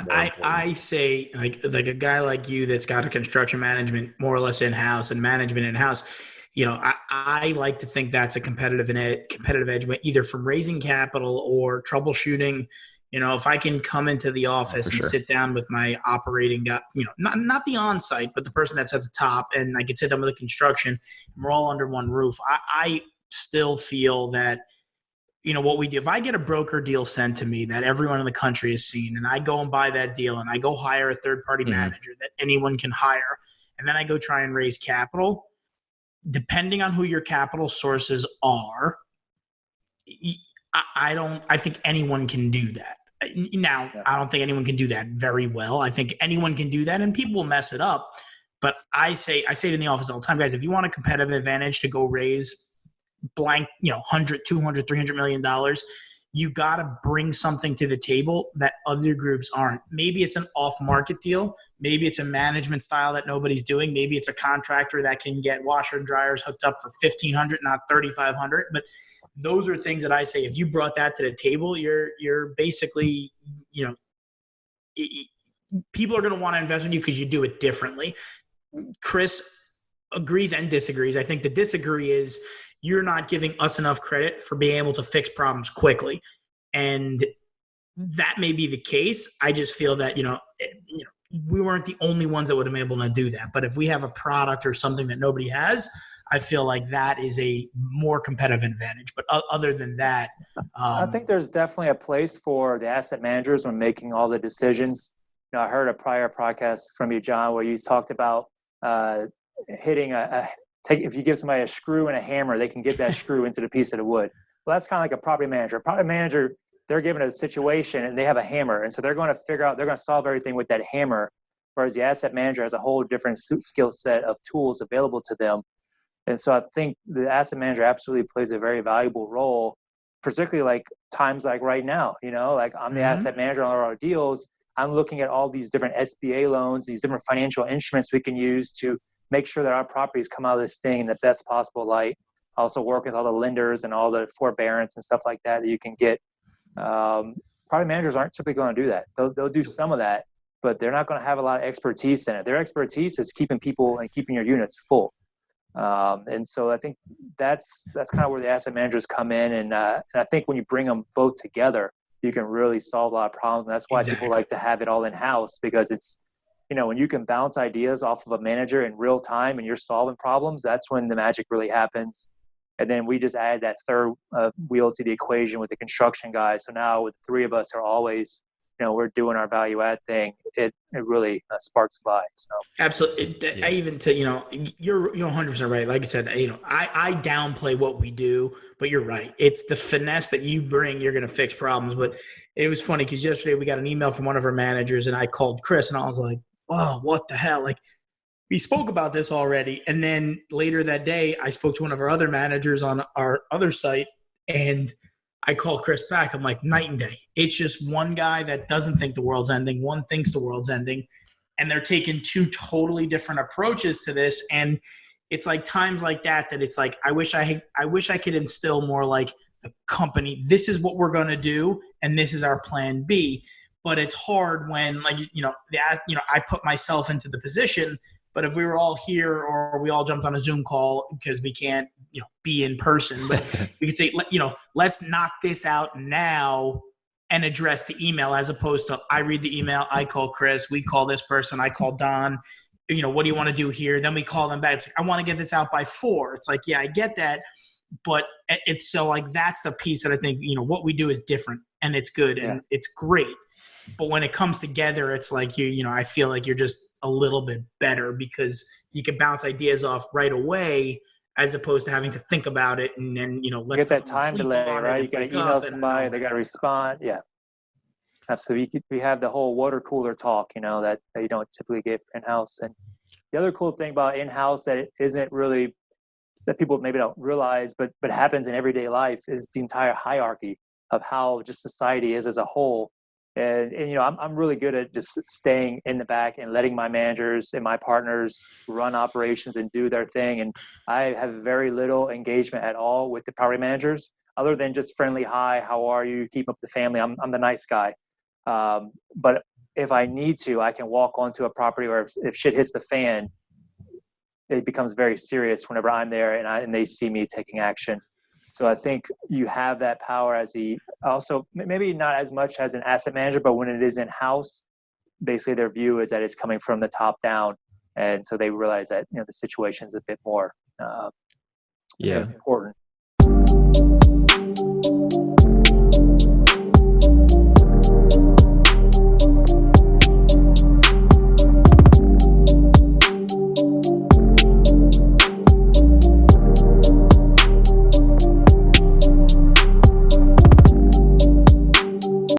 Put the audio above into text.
more important. I say like a guy like you that's got a construction management more or less in house and management in house. I like to think that's a competitive edge, either from raising capital or troubleshooting. If I can come into the Oh, for office and sure. sit down with my operating guy, not the on-site, but the person that's at the top, and I can sit down with the construction, and we're all under one roof. I still feel that what we do, if I get a broker deal sent to me that everyone in the country has seen, and I go and buy that deal and I go hire a third party Hmm. manager that anyone can hire, and then I go try and raise capital, depending on who your capital sources are, I think anyone can do that. Now, Yeah. I don't think anyone can do that very well. I think anyone can do that, and people will mess it up. But I say it in the office all the time, guys, if you want a competitive advantage to go raise blank, 100, 200, $300 million, you got to bring something to the table that other groups aren't. Maybe it's an off-market deal. Maybe it's a management style that nobody's doing. Maybe it's a contractor that can get washer and dryers hooked up for 1,500, not 3,500. But those are things that I say, if you brought that to the table, you're basically, people are going to want to invest in you because you do it differently. Chris agrees and disagrees. I think the disagree is you're not giving us enough credit for being able to fix problems quickly. And that may be the case. I just feel that, we weren't the only ones that would have been able to do that. But if we have a product or something that nobody has, I feel like that is a more competitive advantage. But other than that, I think there's definitely a place for the asset managers when making all the decisions. I heard a prior podcast from you, John, where you talked about hitting if you give somebody a screw and a hammer, they can get that screw into the piece of the wood. Well, that's kind of like a property manager. A property manager, they're given a situation and they have a hammer. And so they're going to solve everything with that hammer. Whereas the asset manager has a whole different skill set of tools available to them. And so I think the asset manager absolutely plays a very valuable role, particularly like times like right now, like I'm the asset manager on our deals. I'm looking at all these different SBA loans, these different financial instruments we can use to make sure that our properties come out of this thing in the best possible light. I also work with all the lenders and all the forbearance and stuff like that you can get. Property managers aren't typically going to do that. They'll do some of that, but they're not going to have a lot of expertise in it. Their expertise is keeping people and keeping your units full. And so I think that's kind of where the asset managers come in. And I think when you bring them both together, you can really solve a lot of problems. And that's why people like to have it all in-house, because it's, when you can bounce ideas off of a manager in real time and you're solving problems, that's when the magic really happens. And then we just add that third wheel to the equation with the construction guys. So now with the three of us are always, we're doing our value add thing. It really sparks fly. So absolutely. I even you're 100% right. Like I said, I downplay what we do, but you're right. It's the finesse that you bring. You're going to fix problems. But it was funny because yesterday we got an email from one of our managers, and I called Chris, and I was like, "Oh, what the hell!" Like, we spoke about this already. And then later that day, I spoke to one of our other managers on our other site, and I call Chris back. I'm like, night and day. It's just one guy that doesn't think the world's ending. One thinks the world's ending. And they're taking two totally different approaches to this. And it's like times like that it's like, I wish I could instill more like the company. This is what we're going to do. And this is our plan B. But it's hard when I put myself into the position. But if we were all here or we all jumped on a Zoom call because we can't, be in person, but we could say, let's knock this out now and address the email, as opposed to I read the email, I call Chris, we call this person, I call Don, what do you want to do here? Then we call them back. It's like, I want to get this out by 4. It's like, yeah, I get that. But it's so like, that's the piece that I think, what we do is different and it's good and it's great. But when it comes together, it's like I feel like you're just a little bit better because you can bounce ideas off right away, as opposed to having to think about it and then let get that time delay, right? You got to email somebody, they got to respond. Yeah, absolutely. We have the whole water cooler talk, that you don't typically get in house. And the other cool thing about in house that it isn't really that people maybe don't realize, but happens in everyday life is the entire hierarchy of how just society is as a whole. And I'm really good at just staying in the back and letting my managers and my partners run operations and do their thing. And I have very little engagement at all with the property managers, other than just friendly, hi, how are you? Keep up the family. I'm the nice guy. But if I need to, I can walk onto a property, or if shit hits the fan, it becomes very serious whenever I'm there and they see me taking action. So I think you have that power as also maybe not as much as an asset manager, but when it is in house, basically their view is that it's coming from the top down, and so they realize that the situation is a bit more important.